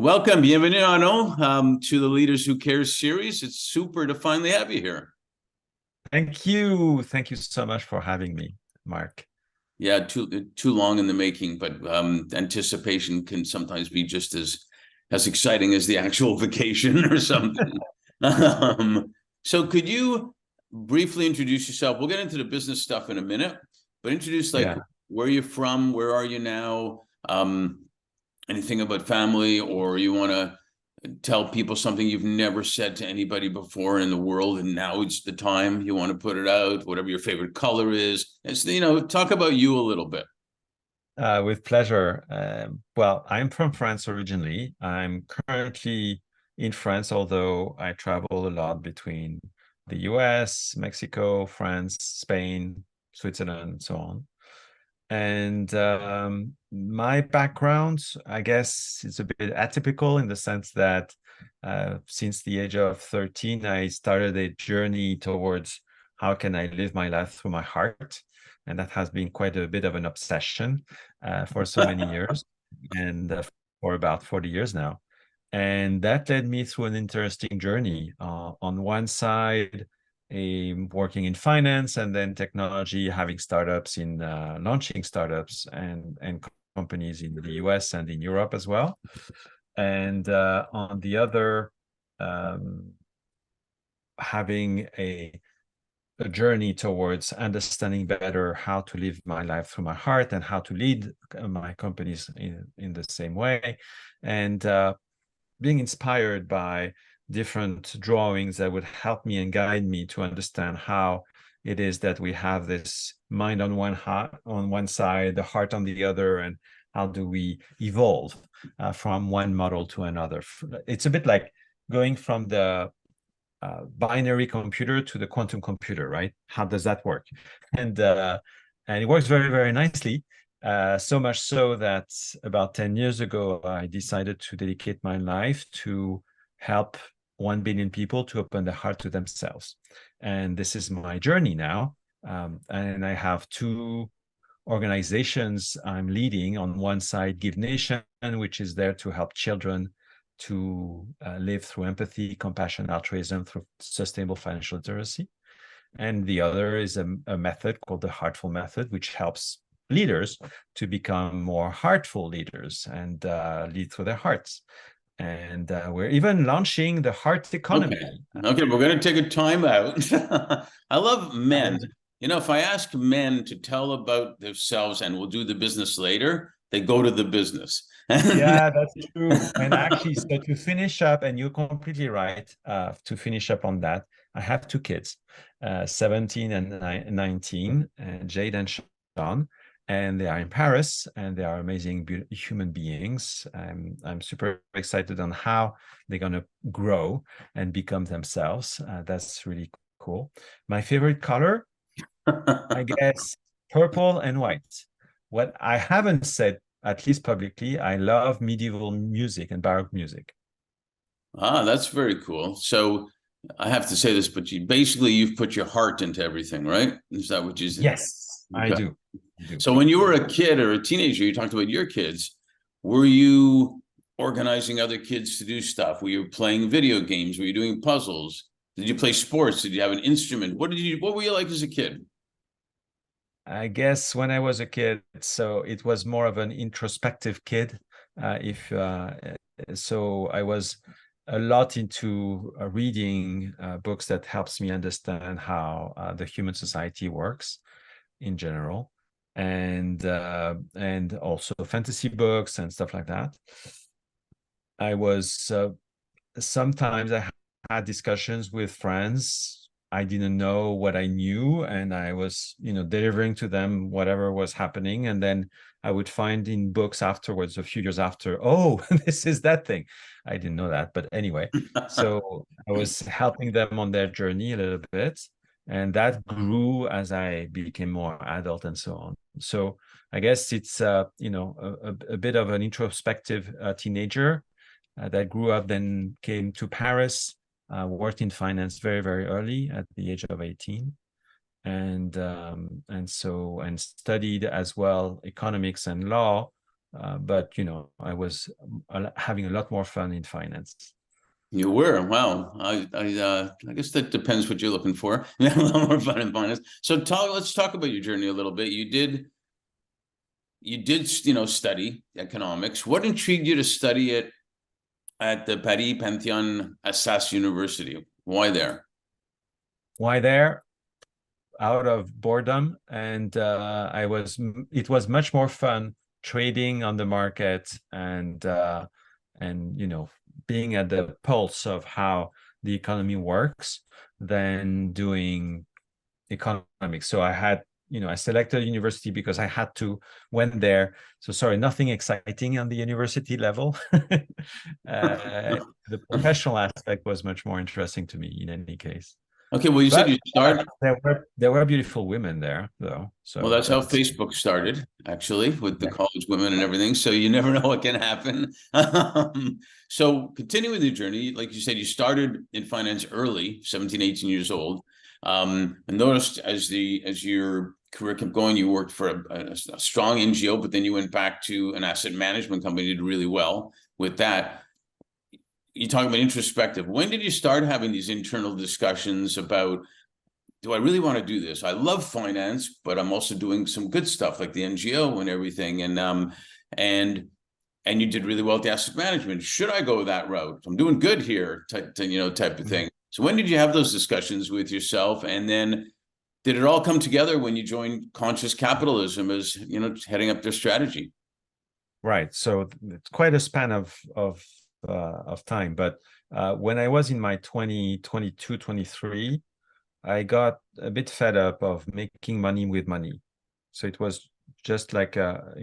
Welcome, bienvenue, Arnaud, to the Leaders Who Care series. It's super to finally have you here. Thank you. Thank you so much for having me, Mark. Yeah, too long in the making, but anticipation can sometimes be just as exciting as the actual vacation or something. So could you briefly introduce yourself? We'll get into the business stuff in a minute, but introduce like Yeah. where you're from, where are you now, anything about family, or you want to tell people something you've never said to anybody before in the world, and now it's the time you want to put it out, whatever your favorite color is. It's, talk about you a little bit. With pleasure. Well, I'm from France originally. I'm currently in France, although I travel a lot between the US, Mexico, France, Spain, Switzerland, and so on. And my background, I guess, is a bit atypical in the sense that since the age of 13, I started a journey towards how can I live my life through my heart. And that has been quite a bit of an obsession for so many years and for about 40 years now. And that led me through an interesting journey. On one side, working in finance and then technology, having startups in launching startups and companies in the US and in Europe as well. And on the other, having a journey towards understanding better how to live my life through my heart and how to lead my companies in the same way. And being inspired by different drawings that would help me and guide me to understand how it is that we have this mind on one side, the heart on the other, and how do we evolve from one model to another. It's a bit like going from the binary computer to the quantum computer, right? How does that work? And it works very, very nicely. So much so that about 10 years ago, I decided to dedicate my life to help 1 billion people to open their heart to themselves. And this is my journey now. And I have two organizations I'm leading. On one side, Give Nation, which is there to help children to live through empathy, compassion, altruism, through sustainable financial literacy. And the other is a method called the Heartful Method, which helps leaders to become more heartful leaders and lead through their hearts. And we're even launching the heart economy. Okay, we're going to take a time out. I love men. If I ask men to tell about themselves and we'll do the business later, they go to the business. Yeah, that's true. And actually, so to finish up, and you're completely right, to finish up on that, I have two kids, 17 and 19, Jade and Sean, and they are in Paris, and they are amazing human beings. I'm super excited on how they're going to grow and become themselves. That's really cool. My favorite color, I guess, purple and white. What I haven't said, at least publicly, I love medieval music and Baroque music. That's very cool. So I have to say this, but you've put your heart into everything, right? Is that what you said? Yes, I Okay. do. I do. So when you were a kid or a teenager, you talked about your kids. Were you organizing other kids to do stuff? Were you playing video games? Were you doing puzzles? Did you play sports? Did you have an instrument? What were you like as a kid? I guess when I was a kid, so it was more of an introspective kid. If so, I was a lot into reading books that helps me understand how the human society works in general, and also fantasy books and stuff like that. I was sometimes I had discussions with friends. I didn't know what I knew, and I was, delivering to them whatever was happening. And then I would find in books afterwards, a few years after, oh, this is that thing. I didn't know that, but anyway. So I was helping them on their journey a little bit, and that grew as I became more adult and so on. So I guess it's a bit of an introspective teenager that grew up, then came to Paris, worked in finance very, very early at the age of 18, and studied as well economics and law but I was having a lot more fun in finance. You were. Wow. I guess that depends what you're looking for. A lot more fun and finance. So let's talk about your journey a little bit. You did, study economics. What intrigued you to study it at the Paris Pantheon Assas University? Why there? Why there? Out of boredom, and it was much more fun trading on the market, and being at the pulse of how the economy works than doing economics. So I selected university because I had to, went there. So sorry, nothing exciting on the university level. The professional aspect was much more interesting to me in any case. Okay, well, you said But you started. there were beautiful women there, though. Well, So that's how that's Facebook started, actually, with the yeah. college women and everything. So you never know what can happen. So continuing the journey, like you said, you started in finance early, 17, 18 years old. And noticed as your career kept going, you worked for a strong NGO, but then you went back to an asset management company, did really well with that. You talk about introspective. When did you start having these internal discussions about, do I really want to do this? I love finance, but I'm also doing some good stuff like the NGO and everything. And you did really well at the asset management. Should I go that route? I'm doing good here, type of thing. So when did you have those discussions with yourself? And then did it all come together when you joined Conscious Capitalism as, heading up their strategy? Right. So it's quite a span of time. But when I was in my 22, 23, I got a bit fed up of making money with money. So it was just like a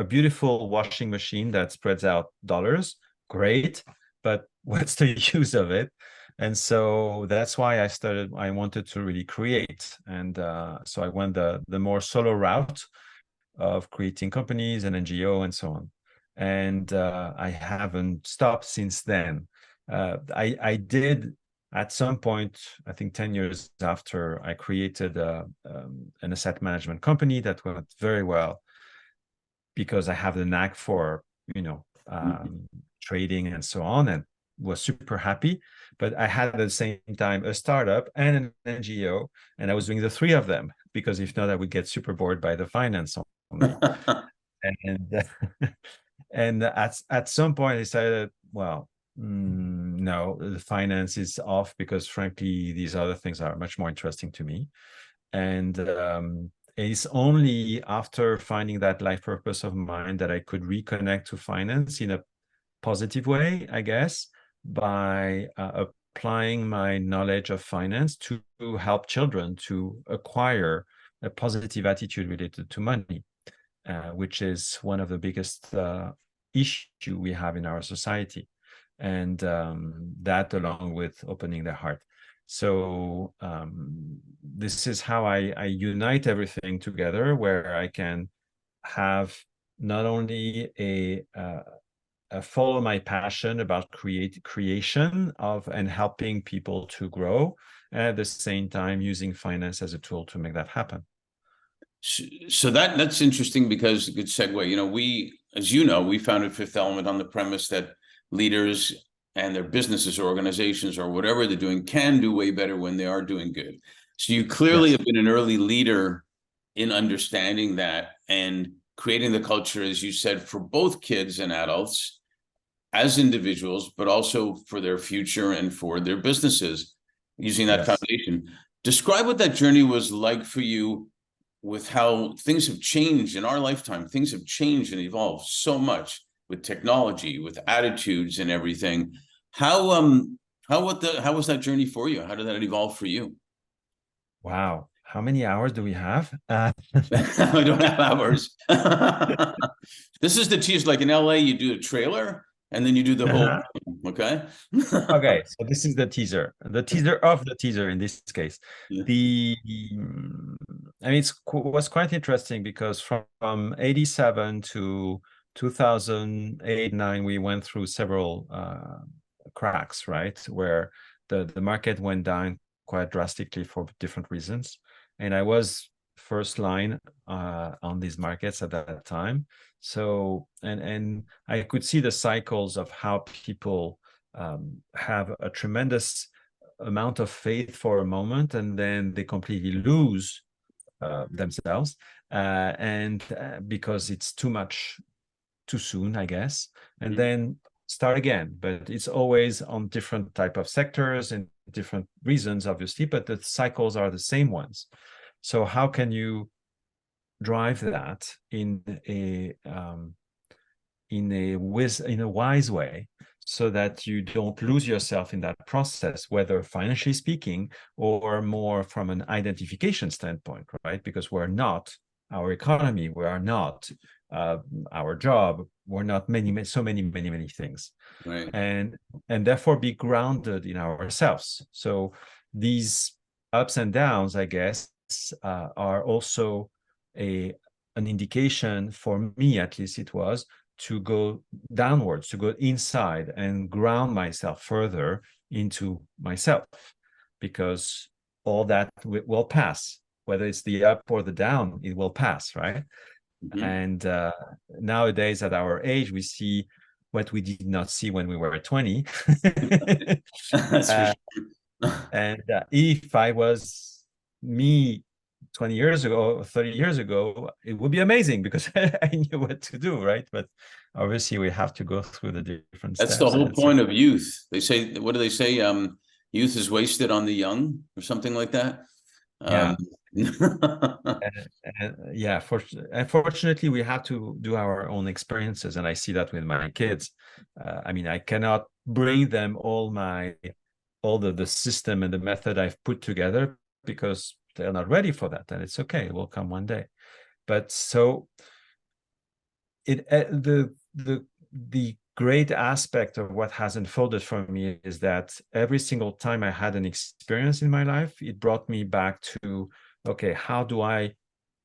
beautiful washing machine that spreads out dollars. Great, but what's the use of it? And so that's why I wanted to really create. And so I went the more solo route of creating companies and NGO and so on. And I haven't stopped since then. I did at some point, I think 10 years after, I created an asset management company that went very well because I have the knack for, trading and so on, and was super happy. But I had at the same time a startup and an NGO, and I was doing the three of them because if not, I would get super bored by the finance only. And and at some point I decided, well, no, the finance is off because frankly these other things are much more interesting to me. And it's only after finding that life purpose of mine that I could reconnect to finance in a positive way, I guess, by applying my knowledge of finance to help children to acquire a positive attitude related to money, which is one of the biggest issue we have in our society. And that along with opening their heart. So this is how I unite everything together, where I can have not only a follow my passion about creation of and helping people to grow, and at the same time using finance as a tool to make that happen. So that's interesting because good segue. We founded Fifth Element on the premise that leaders and their businesses or organizations or whatever they're doing can do way better when they are doing good. So you clearly Yes. have been an early leader in understanding that and creating the culture, as you said, for both kids and adults as individuals, but also for their future and for their businesses using that Yes. foundation. Describe what that journey was like for you with how things have changed in our lifetime. Things have changed and evolved so much with technology, with attitudes and everything. How was that journey for you? How did that evolve for you? Wow. How many hours do we have? I don't have hours. This is the tease. Like in LA, you do a trailer and then you do the whole Uh-huh. thing, okay? Okay, so this is the teaser of the teaser in this case. Yeah. The I mean, was quite interesting because from 87 to 2008, 9, we went through several cracks, right? Where the market went down quite drastically for different reasons. And I was first line on these markets at that time. So, and I could see the cycles of how people have a tremendous amount of faith for a moment, and then they completely lose themselves, and because it's too much too soon, I guess, and then start again. But it's always on different type of sectors and different reasons, obviously, but the cycles are the same ones. So how can you drive that in a wise way, so that you don't lose yourself in that process, whether financially speaking or more from an identification standpoint, right? Because we're not our economy, we are not our job, we're not so many things, Right. and therefore be grounded in ourselves. So these ups and downs, I guess, are also an indication, for me at least it was, to go downwards, to go inside and ground myself further into myself, because all that will pass, whether it's the up or the down, it will pass, right? Mhm. And nowadays at our age, we see what we did not see when we were 20. That's for uh, sure. and if I was me 20 years ago, 30 years ago, it would be amazing because I knew what to do, right? But obviously, we have to go through the different That's the steps. And whole it's point of youth. They say, what do they say? Youth is wasted on the young, or something like that. yeah. Um, Yeah, unfortunately, we have to do our own experiences, and I see that with my kids. I mean, I cannot bring them all the system and the method I've put together, because they're not ready for that, and it's okay. It will come one day. But so the great aspect of what has unfolded for me is that every single time I had an experience in my life, it brought me back to, okay, how do I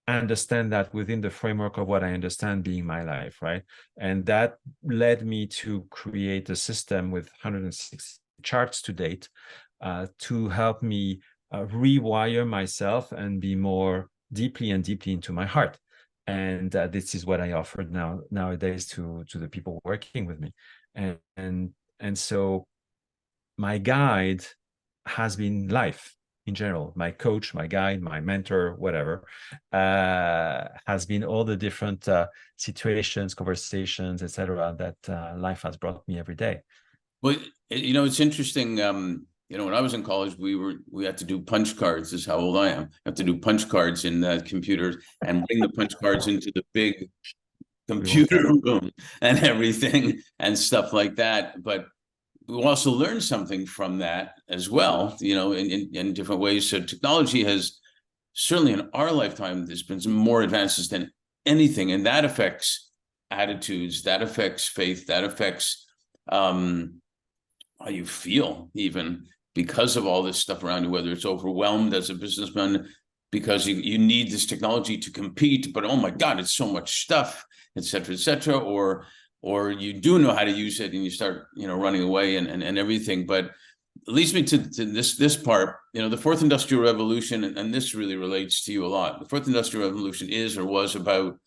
understand that within the framework of what I understand being my life, right? And that led me to create a system with 160 charts to date, to help me rewire myself and be more deeply and deeply into my heart. And this is what I offered nowadays to the people working with me, and so my guide has been life in general. My coach, my guide, my mentor, whatever, has been all the different situations, conversations, etc., that life has brought me every day. well, it's interesting. When I was in college, we had to do punch cards. This is how old I am. I have to do punch cards in computers and bring the punch cards into the big We will computer tell. room and everything and stuff like that. But we also learn something from that as well, in different ways. So technology has certainly in our lifetime, there's been some more advances than anything, and that affects attitudes, that affects faith, that affects how you feel, even because of all this stuff around you, whether it's overwhelmed as a businessman because you need this technology to compete, but oh my God, it's so much stuff, et cetera, or you do know how to use it and you start, running away and everything. But it leads me to this part, the fourth industrial revolution, and this really relates to you a lot. The fourth industrial revolution is or was about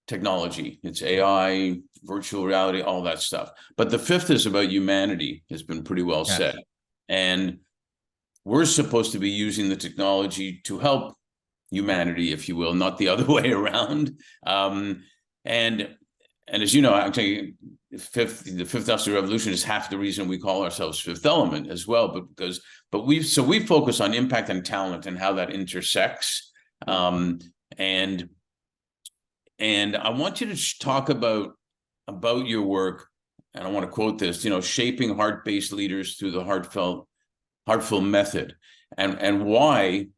technology. It's AI, virtual reality, all that stuff. But the fifth is about humanity, has been pretty well said. Yes. And we're supposed to be using the technology to help humanity, if you will, not the other way around. And as you know, actually, the fifth industrial revolution is half the reason we call ourselves Fifth Element as well. But we focus on impact and talent and how that intersects. And I want you to talk about your work, and I want to quote this, shaping heart-based leaders through the heartful method, and why,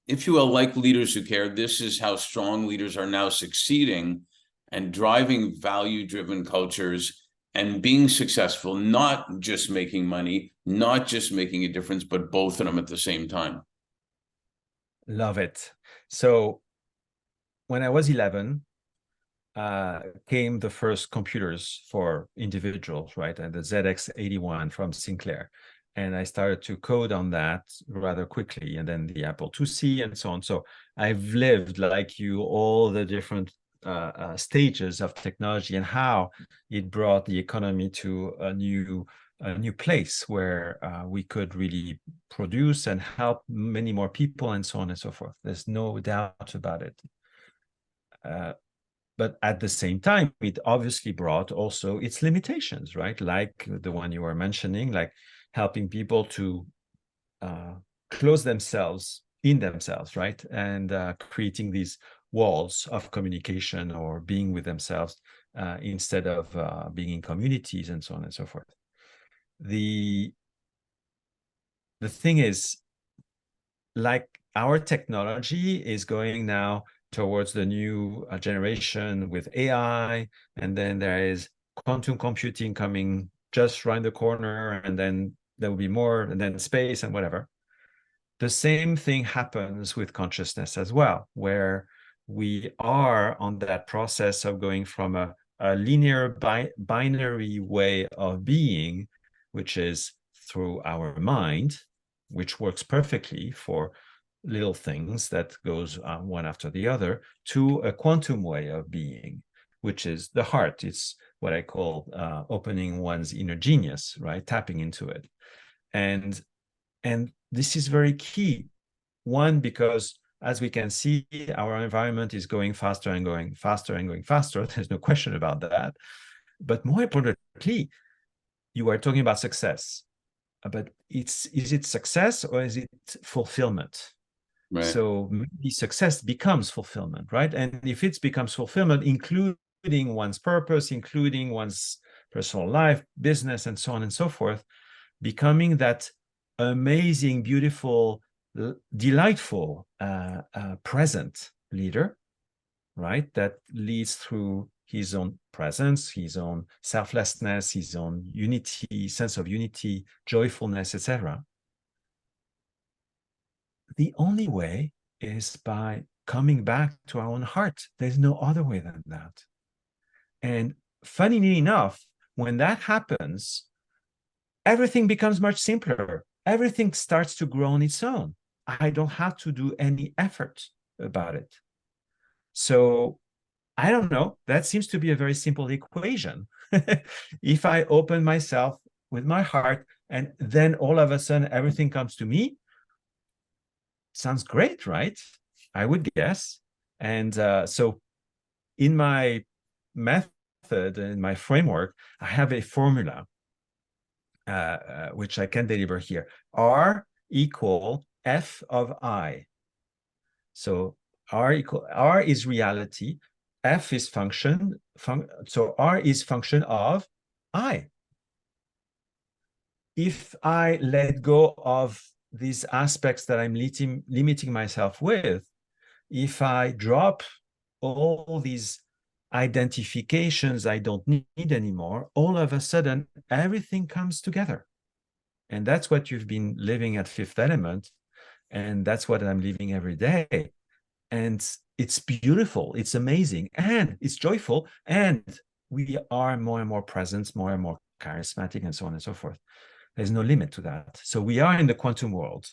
if you will, like Leaders Who Care, this is how strong leaders are now succeeding and driving value-driven cultures and being successful, not just making money, not just making a difference, but both of them at the same time. Love it. So when I was 11, came the first computers for individuals, right? And the ZX81 from Sinclair. And I started to code on that rather quickly, and then the Apple IIc and so on. So I've lived, like you, all the different stages of technology and how it brought the economy to a new place where we could really produce and help many more people and so on and so forth. There's no doubt about it. But at the same time, it obviously brought also its limitations, right? Like the one you were mentioning, like helping people to close themselves in themselves, right? And creating these walls of communication or being with themselves instead of being in communities and so on and so forth. The thing is, like our technology is going now towards the new generation with AI, and then there is quantum computing coming just around the corner, and then there will be more, and then space and whatever. The same thing happens with consciousness as well, where we are on that process of going from a linear binary way of being, which is through our mind, which works perfectly for little things that goes one after the other, to a quantum way of being, which is the heart. It's what I call opening one's inner genius, right? Tapping into it. And this is very key. One, because as we can see, our environment is going faster and going faster and going faster. There's no question about that. But more importantly, you are talking about success. But is it success or is it fulfillment? Right. So maybe success becomes fulfillment, right? And if it becomes fulfillment, including one's purpose, including one's personal life, business, and so on and so forth, becoming that amazing, beautiful, delightful, present leader, right? That leads through his own presence, his own selflessness, his own unity, sense of unity, joyfulness, etc. The only way is by coming back to our own heart. There's no other way than that. And funnily enough, when that happens, everything becomes much simpler. Everything starts to grow on its own. I don't have to do any effort about it. So I don't know. That seems to be a very simple equation. If I open myself with my heart and then all of a sudden everything comes to me, sounds great, right? I would guess. And so in my method, in my framework, I have a formula which I can deliver here. R equal F of I. So R is reality, F is function, so R is function of I. If I let go of these aspects that I'm limiting myself with, if I drop all these identifications I don't need anymore, all of a sudden, everything comes together. And that's what you've been living at Fifth Element. And that's what I'm living every day. And it's beautiful, it's amazing, and it's joyful. And we are more and more present, more and more charismatic, and so on and so forth. There's no limit to that. So we are in the quantum world.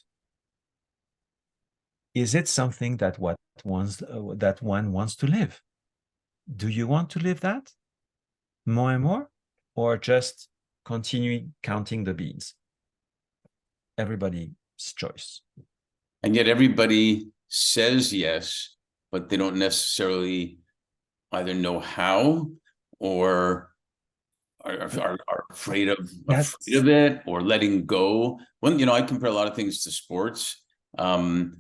Is it something that one wants to live? Do you want to live that more and more, or just continue counting the beans? Everybody's choice. And yet everybody says yes, but they don't necessarily either know how or are afraid of it or letting go. When I compare a lot of things to sports. I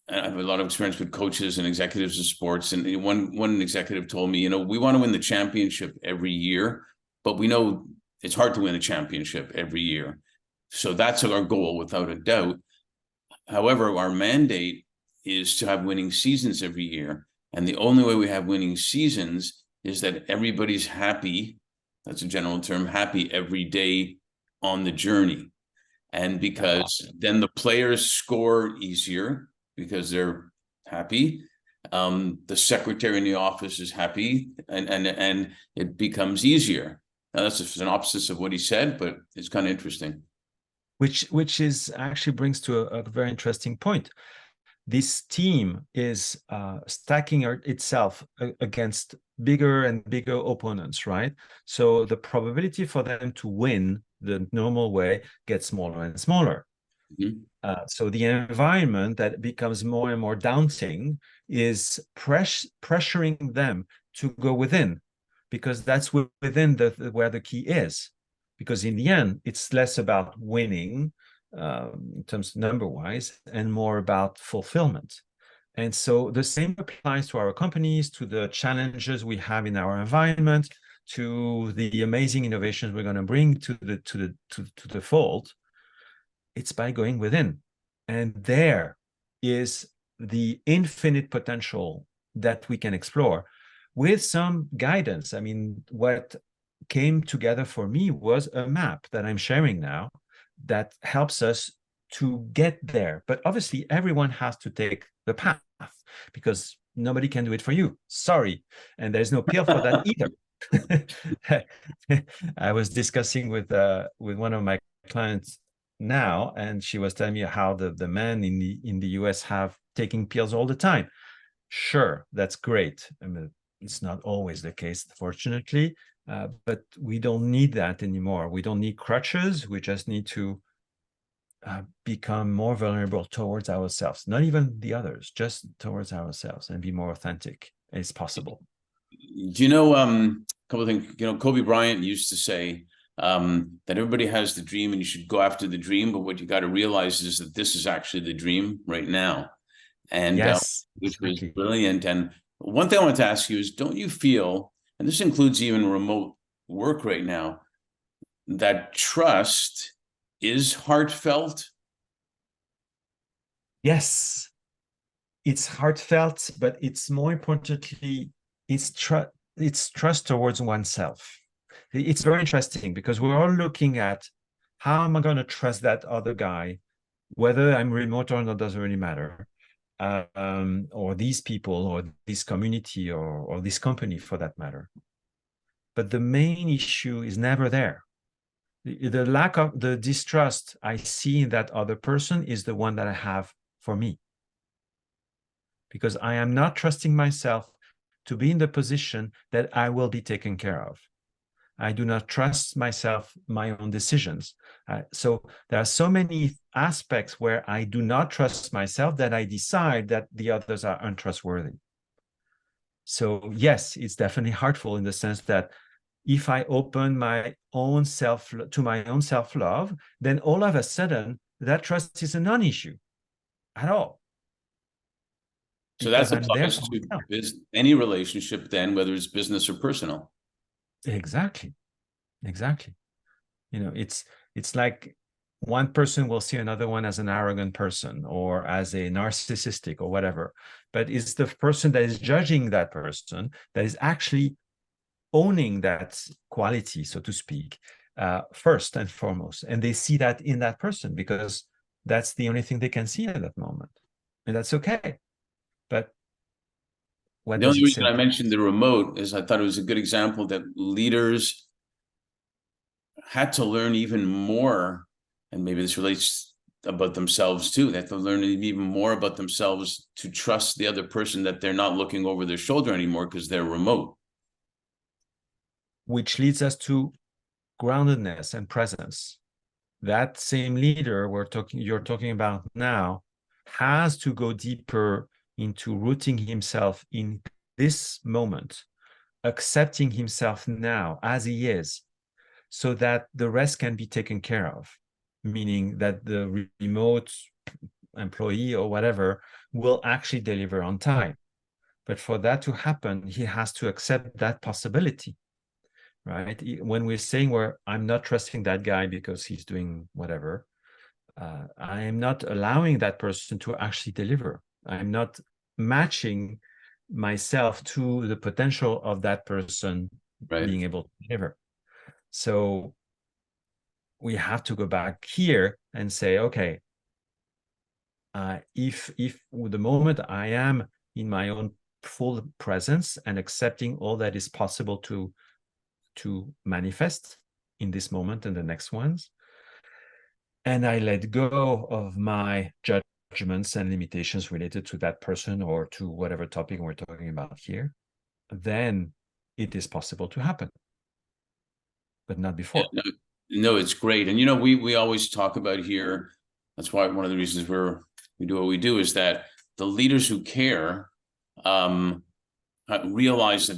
have a lot of experience with coaches and executives of sports. And one executive told me, we want to win the championship every year, but we know it's hard to win a championship every year. So that's our goal without a doubt. However, our mandate is to have winning seasons every year. And the only way we have winning seasons is that everybody's happy. That's a general term, happy every day on the journey. And because then the players score easier because they're happy. The secretary in the office is happy, and it becomes easier. Now that's just an opposite of what he said, but it's kind of interesting. Which is actually brings to a very interesting point. this team is stacking itself against bigger and bigger opponents, right? So the probability for them to win the normal way gets smaller and smaller. Mhm. So the environment that becomes more and more daunting is pressuring them to go within, because that's within where the key is. Because in the end, it's less about winning in terms number wise and more about fulfillment. And so the same applies to our companies, to the challenges we have in our environment, to the amazing innovations we're going to bring to the fold. It's by going within. And there is the infinite potential that we can explore with some guidance. I mean, what came together for me was a map that I'm sharing now that helps us to get there. But obviously, everyone has to take the path because nobody can do it for you. Sorry. And there's no pill for that either. I was discussing with one of my clients now, and she was telling me how the men in the US have taking pills all the time. Sure, that's great. I mean, it's not always the case, fortunately, but we don't need that anymore. We don't need crutches. We just need to become more vulnerable towards ourselves, not even the others, just towards ourselves, and be more authentic as possible. Do you know, a couple of things, Kobe Bryant used to say that everybody has the dream and you should go after the dream, but what you got to realize is that this is actually the dream right now. And Yes, which was exactly. brilliant. And one thing I want to ask you is, don't you feel, and this includes even remote work right now, that trust is heartfelt? Yes, it's heartfelt, but it's more importantly, it's trust towards oneself. It's very interesting because we're all looking at how am I going to trust that other guy, whether I'm remote or not doesn't really matter, or these people, or this community, or this company for that matter. But the main issue is never there. The lack of the distrust I see in that other person is the one that I have for me, because I am not trusting myself to be in the position that I will be taken care of. I do not trust myself, my own decisions. So there are so many aspects where I do not trust myself that I decide that the others are untrustworthy. So yes, it's definitely hurtful in the sense that if I open my own self to my own self-love, then all of a sudden that trust is a non-issue at all, So that because I'm there applies for to myself. any relationship then, whether it's business or personal. Exactly. Exactly. It's like one person will see another one as an arrogant person or as a narcissistic or whatever, but it's the person that is judging that person that is actually owning that quality, so to speak, first and foremost, and they see that in that person because that's the only thing they can see at that moment, and that's okay. But what The does only it reason say? I mentioned the remote is I thought it was a good example that leaders had to learn even more, and maybe this relates about themselves too. They have to learn even more about themselves to trust the other person, that they're not looking over their shoulder anymore because they're remote. Which leads us to groundedness and presence. That same leader you're talking about now has to go deeper into rooting himself in this moment, accepting himself now as he is, so that the rest can be taken care of, meaning that the remote employee or whatever will actually deliver on time. But for that to happen, he has to accept that possibility, right? When we're saying I'm not trusting that guy because he's doing whatever, I am not allowing that person to actually deliver. I'm not matching myself to the potential of that person Right. being able to deliver. So we have to go back here and say, okay, if the moment I am in my own full presence and accepting all that is possible to manifest in this moment and the next ones, and I let go of my judgment judgments and limitations related to that person or to whatever topic we're talking about here, then it is possible to happen, but not before. No, no, it's great. And you know, we always talk about here, that's why one of the reasons we do what we do is that the leaders who care realize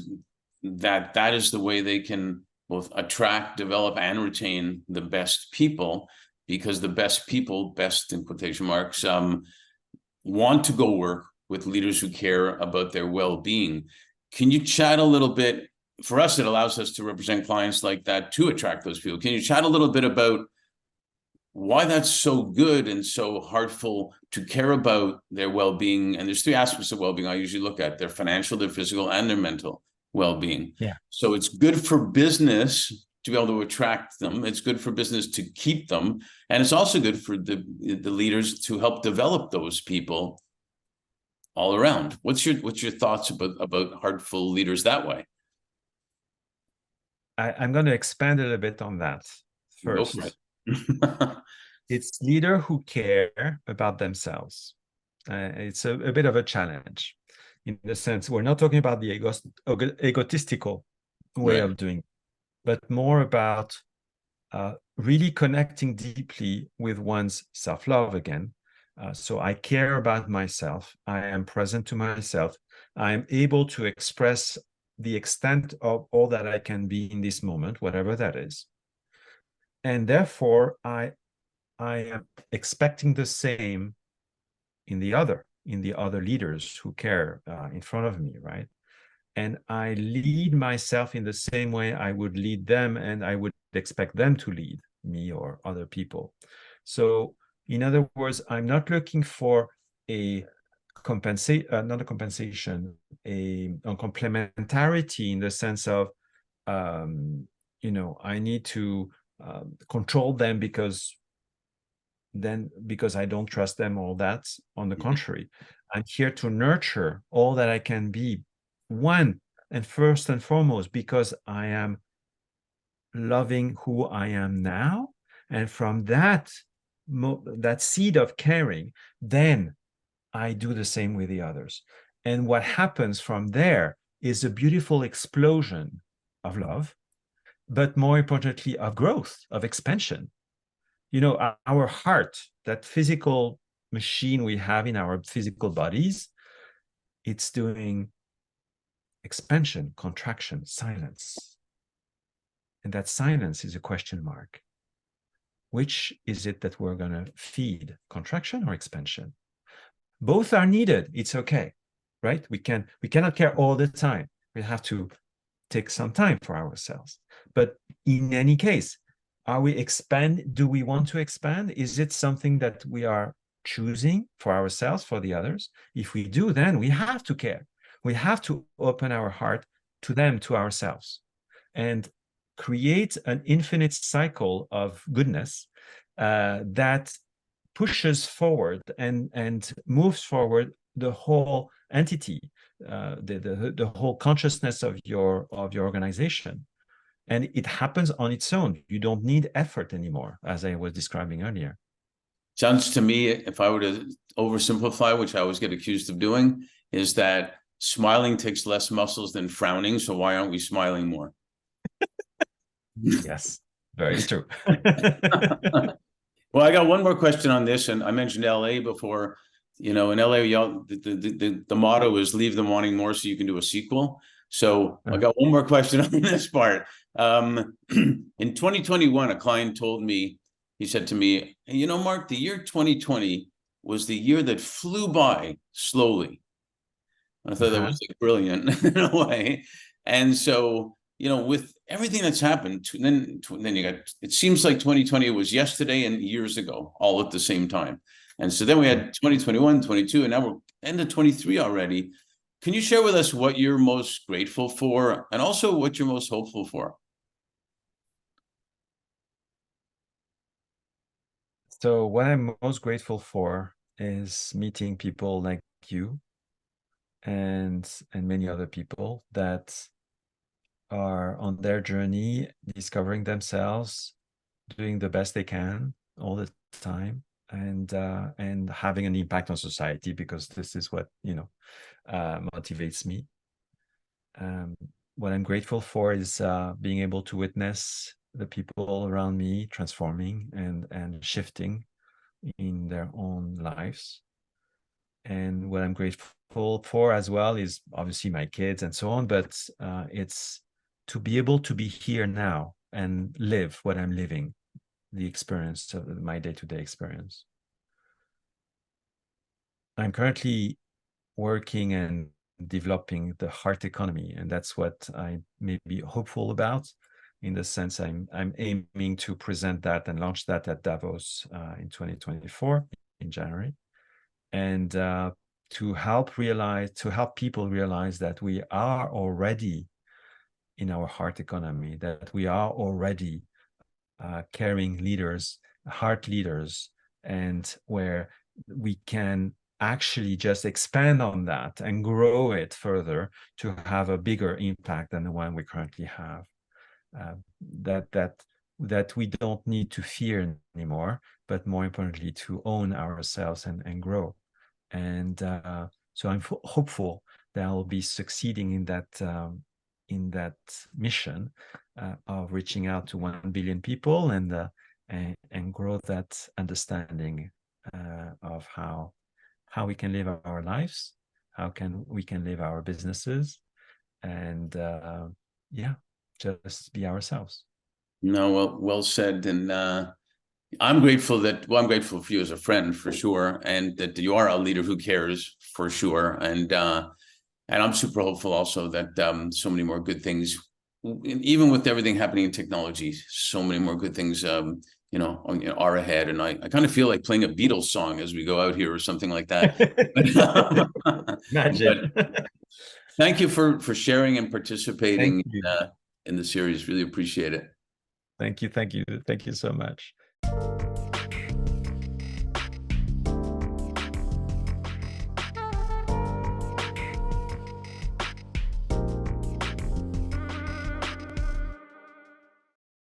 that is the way they can both attract, develop, and retain the best people, because the best people, best in quotation marks, want to go work with leaders who care about their well-being. Can you chat a little bit? For us, it allows us to represent clients like that to attract those people. Can you chat a little bit about why that's so good and so heartful to care about their well-being? And there's three aspects of well-being I usually look at: their financial, their physical, and their mental well-being. Yeah. So it's good for business to be able to attract them. It's good for business to keep them. And it's also good for the leaders to help develop those people all around. What's your thoughts about heartful leaders that way? I'm going to expand a little bit on that. Go First, for it. it's leaders who care about themselves. It's a bit of a challenge in the sense we're not talking about the egotistical way Right. of doing, but more about really connecting deeply with one's self-love again. So I care about myself. I am present to myself. I am able to express the extent of all that I can be in this moment, whatever that is. And therefore, I am expecting the same in the other leaders who care in front of me, right? And I lead myself in the same way I would lead them, and I would expect them to lead me or other people. So, in other words, I'm not looking for a not a compensation, a complementarity in the sense of, I need to control them because I don't trust them, all that. On the contrary, I'm here to nurture all that I can be, one and first and foremost, because I am loving who I am now. And from that seed of caring, then I do the same with the others. And what happens from there is a beautiful explosion of love, but more importantly, of growth, of expansion. Our heart, that physical machine we have in our physical bodies, it's doing expansion, contraction, silence. And that silence is a question mark. Which is it that we're going to feed, contraction or expansion? Both are needed. It's okay, right? We cannot care all the time. We have to take some time for ourselves. But in any case, do we want to expand? Is it something that we are choosing for ourselves, for the others? If we do, then we have to care. We have to open our heart to them, to ourselves, and create an infinite cycle of goodness that pushes forward and moves forward the whole entity, the whole consciousness of your organization. And it happens on its own. You don't need effort anymore, as I was describing earlier. Sounds to me, if I were to oversimplify, which I always get accused of doing, is that smiling takes less muscles than frowning. So why aren't we smiling more? Yes, very true. Well, I got one more question on this, and I mentioned LA before. In LA, the motto is "Leave them wanting more, so you can do a sequel." So I got one more question on this part. In 2021, a client told me, he said to me, "Hey, Mark, the year 2020 was the year that flew by slowly." I thought that was like brilliant in a way. And so, with everything that's happened, then you got, it seems like 2020 was yesterday and years ago, all at the same time. And so then we had 2021, 22, and now we're end of 23 already. Can you share with us what you're most grateful for and also what you're most hopeful for? So what I'm most grateful for is meeting people like you and many other people that are on their journey, discovering themselves, doing the best they can all the time, and having an impact on society, because this is what motivates me. What I'm grateful for is being able to witness the people around me transforming and shifting in their own lives. And what I'm grateful for as well is obviously my kids and so on, but it's to be able to be here now and live what I'm living, the experience of my day-to-day experience. I'm currently working and developing the heart economy, and that's what I may be hopeful about. In the sense, I'm aiming to present that and launch that at Davos in 2024 in January, and to help people realize that we are already in our heart economy, that we are already caring leaders, heart leaders, and where we can actually just expand on that and grow it further to have a bigger impact than the one we currently have. That we don't need to fear anymore, but more importantly, to own ourselves and grow. And so I'm hopeful that I'll be succeeding in that mission of reaching out to 1 billion people and grow that understanding of how we can live our lives, we can live our businesses, and just be ourselves. No, well said. And I'm grateful for you as a friend, for sure, and that you are a leader who cares, for sure. And I'm super hopeful also that so many more good things, even with everything happening in technology, so many more good things are ahead. And I kind of feel like playing a Beatles song as we go out here or something like that. Imagine. But thank you for sharing and participating Thank in the series. Really appreciate it. you so much.